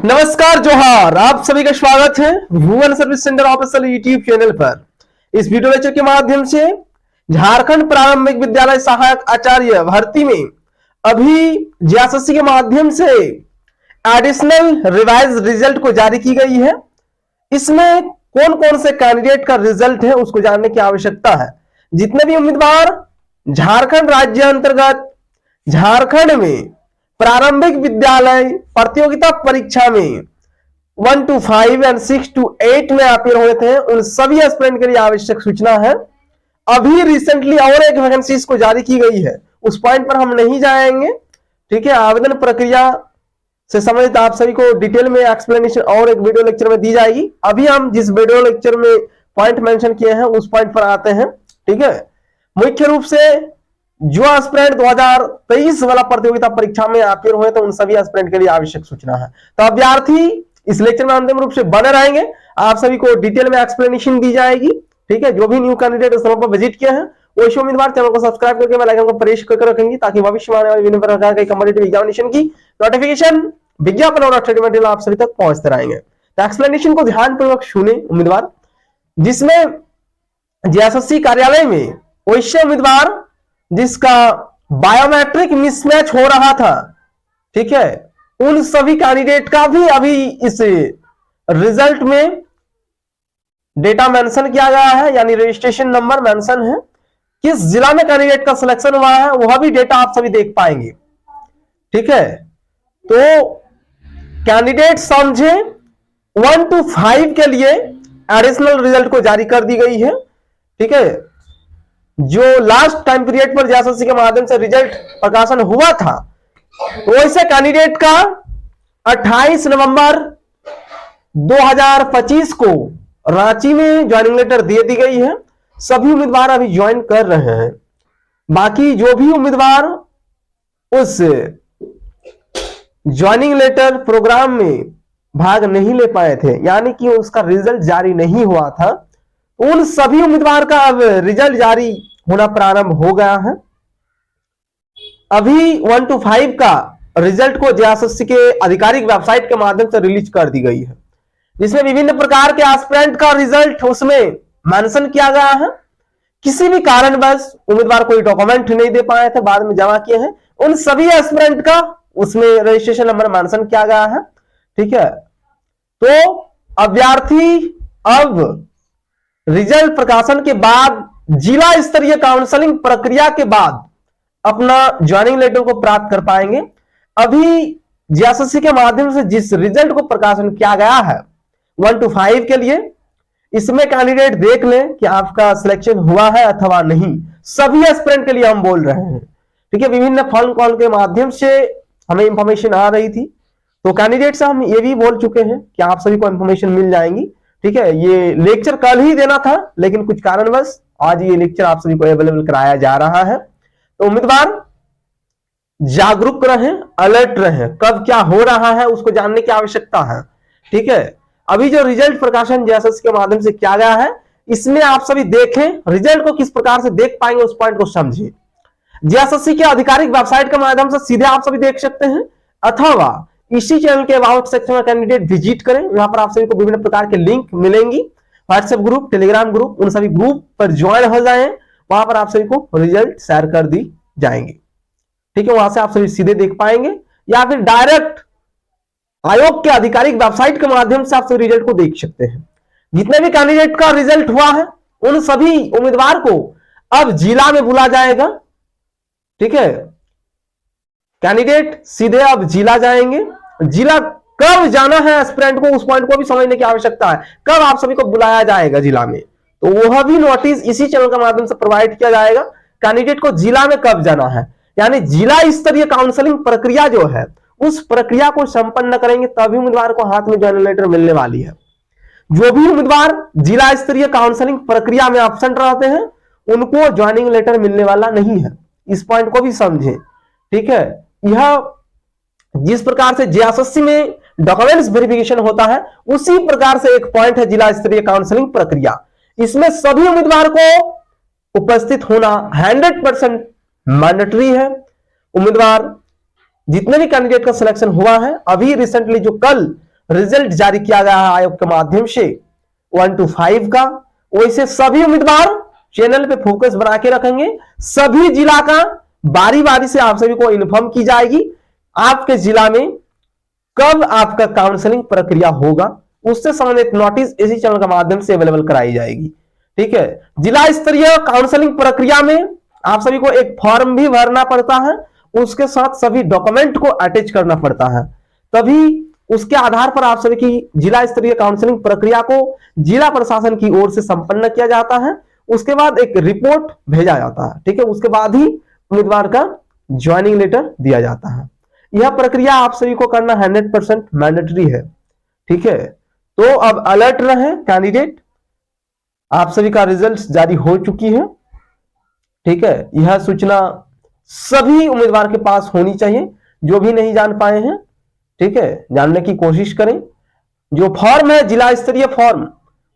नमस्कार जोहार, आप सभी का स्वागत है Bhuvan service centre official YouTube channel पर। इस वीडियो लेक्चर के माध्यम से झारखंड प्रारंभिक विद्यालय सहायक आचार्य भर्ती में अभी जेएसएससी के माध्यम से एडिशनल रिवाइज रिजल्ट को जारी की गई है। इसमें कौन कौन से कैंडिडेट का रिजल्ट है उसको जानने की आवश्यकता है। जितने भी उम्मीदवार झारखंड राज्य अंतर्गत झारखंड में प्रारंभिक विद्यालय प्रतियोगिता परीक्षा में 1 to 5 और 6 to 8 में अपियर हुए थे, उन सभी एस्पिरेंट के लिए आवश्यक सूचना है। अभी रिसेंटली और एक वैकेंसी को जारी की गई है, उस पॉइंट पर हम नहीं जाएंगे। ठीक है, आवेदन प्रक्रिया से संबंधित आप सभी को डिटेल में एक्सप्लेनेशन और एक वीडियो लेक्चर में दी जाएगी। अभी हम जिस वीडियो लेक्चर में पॉइंट मेंशन किए हैं उस पॉइंट पर आते हैं। ठीक है, मुख्य रूप से जो एस्पिरेंट 2023 वाला प्रतियोगिता परीक्षा में अपियर हुए तो उन सभी एस्पिरेंट के लिए आवश्यक सूचना है। तो अभ्यर्थी इस लेक्चर में अंतिम रूप से बने रहेंगे, आप सभी को डिटेल में एक्सप्लेनेशन दी जाएगी। ठीक है, जो भी न्यू कैंडिडेट इस पर विजिट किए हैं वो इस उम्मीदवार चैनल को सब्सक्राइब करके बेल आइकन को प्रेस करके रखेंगे ताकि भविष्य में आने वाले विभिन्न प्रकार के कॉम्पिटिटिव एग्जामिनेशन की नोटिफिकेशन, विज्ञापन और स्टडी मटेरियल आप सभी तक पहुंचते रहेंगे। तो एक्सप्लेनेशन को ध्यानपूर्वक सुने उम्मीदवार, जिसमें जेएसएससी कार्यालय में वैसे उम्मीदवार जिसका बायोमेट्रिक मिसमैच हो रहा था, ठीक है, उन सभी कैंडिडेट का भी अभी इस रिजल्ट में डेटा मेंशन किया गया है, यानी रजिस्ट्रेशन नंबर मेंशन है। किस जिला में कैंडिडेट का सिलेक्शन हुआ है वह भी डेटा आप सभी देख पाएंगे। ठीक है, तो कैंडिडेट समझे 1 to 5 के लिए एडिशनल रिजल्ट को जारी कर दी गई है। ठीक है, जो लास्ट टाइम पीरियड पर जेएसएससी के माध्यम से रिजल्ट प्रकाशन हुआ था, वैसे कैंडिडेट का 28 नवंबर 2025 को रांची में ज्वाइनिंग लेटर दे दी गई है। सभी उम्मीदवार अभी ज्वाइन कर रहे हैं। बाकी जो भी उम्मीदवार उस ज्वाइनिंग लेटर प्रोग्राम में भाग नहीं ले पाए थे, यानी कि उसका रिजल्ट जारी नहीं हुआ था, उन सभी उम्मीदवार का अब रिजल्ट जारी होना प्रारंभ हो गया है। अभी 1 to 5 का रिजल्ट को जेएसएससी के आधिकारिक वेबसाइट के माध्यम से रिलीज कर दी गई है, जिसमें विभिन्न प्रकार के एस्पिरेंट का रिजल्ट उसमें मेंशन किया गया है। किसी भी कारणवश उम्मीदवार कोई डॉक्यूमेंट नहीं दे पाए थे, बाद में जमा किए हैं, उन सभी एस्पिरेंट का उसमें रजिस्ट्रेशन नंबर मेंशन किया गया है। ठीक है, तो अभ्यर्थी अब रिजल्ट प्रकाशन के बाद जिला स्तरीय काउंसलिंग प्रक्रिया के बाद अपना ज्वाइनिंग लेटर को प्राप्त कर पाएंगे। अभी जेएसएससी के माध्यम से जिस रिजल्ट को प्रकाशन किया गया है 1 to 5 के लिए, इसमें कैंडिडेट देख लें कि आपका सिलेक्शन हुआ है अथवा नहीं। सभी एस्पिरेंट के लिए हम बोल रहे हैं। ठीक है, विभिन्न फोन कॉल के माध्यम से हमें इंफॉर्मेशन आ रही थी, तो कैंडिडेट से हम ये भी बोल चुके हैं कि आप सभी को इंफॉर्मेशन मिल जाएंगी। ठीक है, ये लेक्चर कल ही देना था, लेकिन कुछ कारणवश आज ये लेक्चर आप सभी को अवेलेबल कराया जा रहा है। तो उम्मीदवार जागरूक रहें, अलर्ट रहें, कब क्या हो रहा है उसको जानने की आवश्यकता है। ठीक है, अभी जो रिजल्ट प्रकाशन जेएसएससी के माध्यम से किया गया है, इसमें आप सभी देखें रिजल्ट को किस प्रकार से देख पाएंगे, उस पॉइंट को समझिए। जेएसएससी के आधिकारिक वेबसाइट के माध्यम से सीधे आप सभी देख सकते हैं, अथवा इसी चैनल के अबाउट सेक्शन में कैंडिडेट विजिट करें। यहां पर आप सभी को विभिन्न प्रकार के लिंक मिलेंगी, व्हाट्सएप ग्रुप, टेलीग्राम ग्रुप, उन सभी ग्रुप पर ज्वाइन हो जाएं। वहां पर आप सभी को रिजल्ट शेयर कर दी जाएंगे। ठीक है, वहां से आप सभी सीधे देख पाएंगे, या फिर डायरेक्ट आयोग के आधिकारिक वेबसाइट के माध्यम से आप सभी रिजल्ट को देख सकते हैं। जितने भी कैंडिडेट का रिजल्ट हुआ है उन सभी उम्मीदवार को अब जिला में बुला जाएगा। ठीक है, कैंडिडेट सीधे अब जिला जाएंगे। जिला कब जाना है एस्पिरेंट को, उस पॉइंट को भी समझने की आवश्यकता है। कब आप सभी को बुलाया जाएगा जिला में, तो वह भी नोटिस इसी चैनल के माध्यम से प्रोवाइड किया जाएगा। कैंडिडेट को जिला में कब जाना है, यानी जिला स्तरीय काउंसलिंग प्रक्रिया जो है उस प्रक्रिया को संपन्न करेंगे तभी उम्मीदवार को हाथ में ज्वाइनिंग लेटर मिलने वाली है। जो भी उम्मीदवार जिला स्तरीय काउंसलिंग प्रक्रिया में एब्सेंट रहते हैं उनको ज्वाइनिंग लेटर मिलने वाला नहीं है, इस पॉइंट को भी समझें। ठीक है, यह जिस प्रकार से जेएसएससी में डॉक्यूमेंट्स वेरिफिकेशन होता है उसी प्रकार से एक पॉइंट है जिला स्तरीय काउंसलिंग प्रक्रिया। इसमें सभी उम्मीदवार को उपस्थित होना 100% मैंडेटरी है। उम्मीदवार जितने भी कैंडिडेट का सिलेक्शन हुआ है, अभी रिसेंटली जो कल रिजल्ट जारी किया गया है आयोग के माध्यम से 1 to 5 का, वैसे सभी उम्मीदवार चैनल पे फोकस बना के रखेंगे। सभी जिला का बारी बारी से आप सभी को इन्फॉर्म की जाएगी आपके जिला में कब आपका काउंसलिंग प्रक्रिया होगा, उससे संबंधित नोटिस इसी चैनल के माध्यम से अवेलेबल कराई जाएगी। ठीक है, जिला स्तरीय काउंसलिंग प्रक्रिया में आप सभी को एक फॉर्म भी भरना पड़ता है, उसके साथ सभी डॉक्यूमेंट को अटैच करना पड़ता है, तभी उसके आधार पर आप सभी की जिला स्तरीय काउंसलिंग प्रक्रिया को जिला प्रशासन की ओर से संपन्न किया जाता है। उसके बाद एक रिपोर्ट भेजा जाता है। ठीक है, उसके बाद ही उम्मीदवार का ज्वाइनिंग लेटर दिया जाता है। यह प्रक्रिया आप सभी को करना 100% मैंडेटरी है। ठीक है, तो अब अलर्ट रहे कैंडिडेट, आप सभी का रिजल्ट जारी हो चुकी है। ठीक है, यह सूचना सभी उम्मीदवार के पास होनी चाहिए जो भी नहीं जान पाए हैं। ठीक है, जानने की कोशिश करें। जो फॉर्म है जिला स्तरीय फॉर्म,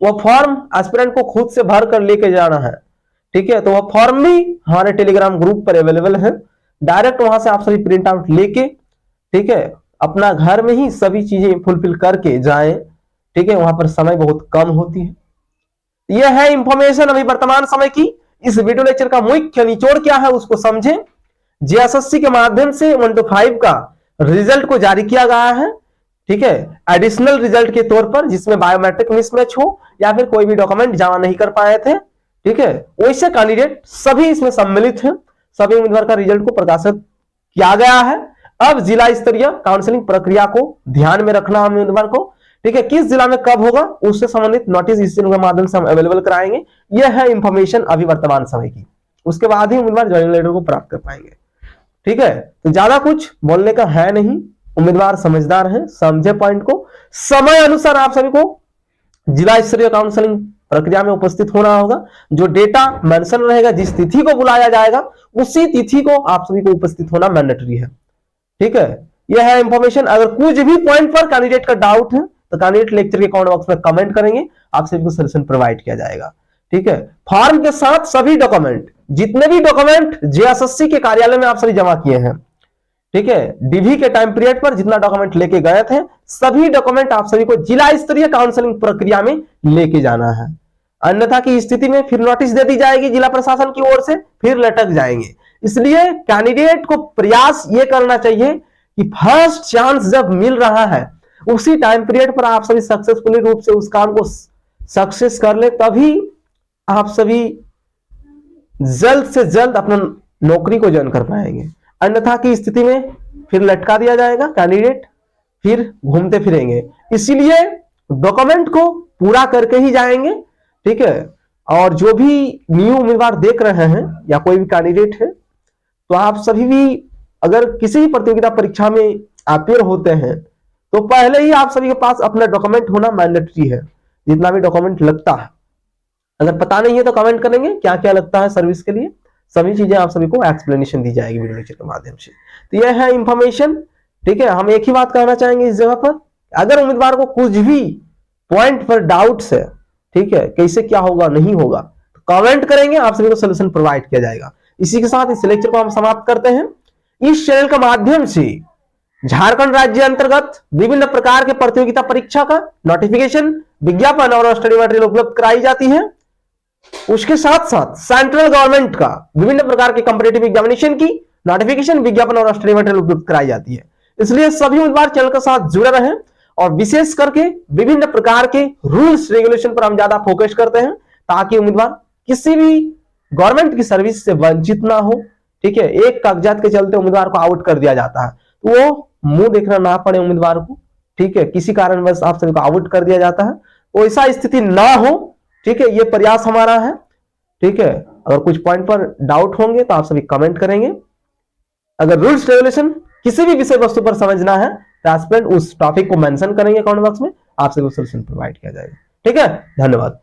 वह फॉर्म एस्पिरेंट को खुद से भर कर लेके जाना है। ठीक है, तो वह फॉर्म भी हमारे टेलीग्राम ग्रुप पर अवेलेबल है, डायरेक्ट वहां से आप सभी प्रिंट आउट लेके, ठीक है, अपना घर में ही सभी चीजें फुलफिल करके जाएं। ठीक है, वहां पर समय बहुत कम होती है। यह है इंफॉर्मेशन अभी वर्तमान समय की। इस वीडियो लेक्चर का मुख्य निचोड़ क्या है उसको समझें। जेएसएससी के माध्यम से 1 to 5 का रिजल्ट को जारी किया गया है। ठीक है, एडिशनल रिजल्ट के तौर पर, जिसमें बायोमेट्रिक मिसमैच हो या फिर कोई भी डॉक्यूमेंट जमा नहीं कर पाए थे। ठीक है, वैसे कैंडिडेट सभी इसमें सम्मिलित हैं। सभी उम्मीदवार का रिजल्ट को प्रकाशित किया गया है। अब जिला स्तरीय काउंसलिंग प्रक्रिया को ध्यान में रखना है उम्मीदवार को। ठीक है, किस जिला में कब होगा उससे संबंधित नोटिस इस चैनल के माध्यम से हम अवेलेबल कराएंगे। यह है इंफॉर्मेशन अभी वर्तमान समय की। उसके बाद ही उम्मीदवार ज्वाइनिंग लेटर को प्राप्त कर पाएंगे। ठीक है, तो ज्यादा कुछ बोलने का है नहीं। उम्मीदवार समझदार हैं, समझे पॉइंट को। समय अनुसार आप सभी को जिला स्तरीय काउंसलिंग प्रक्रिया में उपस्थित होना होगा। जो डेटा मेंशन रहेगा, जिस तिथि को बुलाया जाएगा, उसी तिथि को आप सभी को उपस्थित होना मैंडेटरी है। ठीक है, यह है इंफॉर्मेशन। अगर कुछ भी पॉइंट पर कैंडिडेट का डाउट है तो कैंडिडेट लेक्चर के कमेंट बॉक्स में कमेंट करेंगे, आप सभी को सॉल्यूशन प्रोवाइड किया जाएगा। ठीक है, फॉर्म के साथ सभी डॉक्यूमेंट, जितने भी डॉक्यूमेंट जेएसएससी के कार्यालय में आप सभी जमा किए हैं, ठीक है, डीवी के टाइम पीरियड पर जितना डॉक्यूमेंट लेके गए थे, सभी डॉक्यूमेंट आप सभी को जिला स्तरीय काउंसलिंग प्रक्रिया में लेके जाना है। अन्यथा की स्थिति में फिर नोटिस दे दी जाएगी जिला प्रशासन की ओर से, फिर लटक जाएंगे। इसलिए कैंडिडेट को प्रयास ये करना चाहिए कि फर्स्ट चांस जब मिल रहा है उसी टाइम पीरियड पर आप सभी सक्सेसफुली रूप से उस काम को सक्सेस कर ले, तभी आप सभी जल्द से जल्द अपना नौकरी को ज्वाइन कर पाएंगे। अन्यथा की स्थिति में फिर लटका दिया जाएगा कैंडिडेट, फिर घूमते फिरेंगे। इसीलिए डॉक्यूमेंट को पूरा करके ही जाएंगे। ठीक है, और जो भी न्यू उम्मीदवार देख रहे हैं या कोई भी कैंडिडेट है, तो आप सभी भी अगर किसी भी प्रतियोगिता परीक्षा में अपियर होते हैं तो पहले ही आप सभी के पास अपना डॉक्यूमेंट होना मैंडेटरी है, जितना भी डॉक्यूमेंट लगता है। अगर पता नहीं है तो कमेंट करेंगे क्या क्या लगता है सर्विस के लिए, सभी चीजें आप सभी को एक्सप्लेनेशन दी जाएगी वीडियो लेक्चर के माध्यम से। तो यह है इंफॉर्मेशन। ठीक है, हम एक ही बात कहना चाहेंगे इस जगह पर, अगर उम्मीदवार को कुछ भी पॉइंट पर डाउट्स है, ठीक है, कैसे क्या होगा नहीं होगा, तो कमेंट करेंगे, आप सभी को सोल्यूशन प्रोवाइड किया जाएगा। इसी के साथ इस लेक्चर को हम समाप्त करते हैं। इस चैनल के माध्यम से झारखंड राज्य अंतर्गत विभिन्न प्रकार के प्रतियोगिता परीक्षा का नोटिफिकेशन, विज्ञापन और स्टडी मटेरियल उपलब्ध कराई जाती है। उसके साथ साथ सेंट्रल गवर्नमेंट का विभिन्न प्रकार के कॉम्पिटिटिव एग्जामिनेशन की नोटिफिकेशन, विज्ञापन और स्टडी मटेरियल उपलब्ध कराई जाती है। इसलिए सभी उम्मीदवार चैनल के साथ जुड़े रहें और विशेष करके विभिन्न प्रकार के रूल्स रेगुलेशन पर हम ज्यादा फोकस करते हैं, ताकि उम्मीदवार किसी भी गवर्नमेंट की सर्विस से वंचित ना हो। ठीक है, एक कागजात के चलते उम्मीदवार को आउट कर दिया जाता है, तो वो मुंह देखना ना पड़े उम्मीदवार को। ठीक है, किसी कारणवश आप सभी को आउट कर दिया जाता है, तो ऐसा स्थिति ना हो। ठीक है, ये प्रयास हमारा है। ठीक है, अगर कुछ पॉइंट पर डाउट होंगे तो आप सभी कमेंट करेंगे। अगर रूल्स रेगुलेशन किसी भी विषय वस्तु पर समझना है तो एस्पिरेंट उस टॉपिक को मेंशन करेंगे कमेंट बॉक्स में, आप सभी को सॉल्यूशन प्रोवाइड किया जाएगा। ठीक है, धन्यवाद।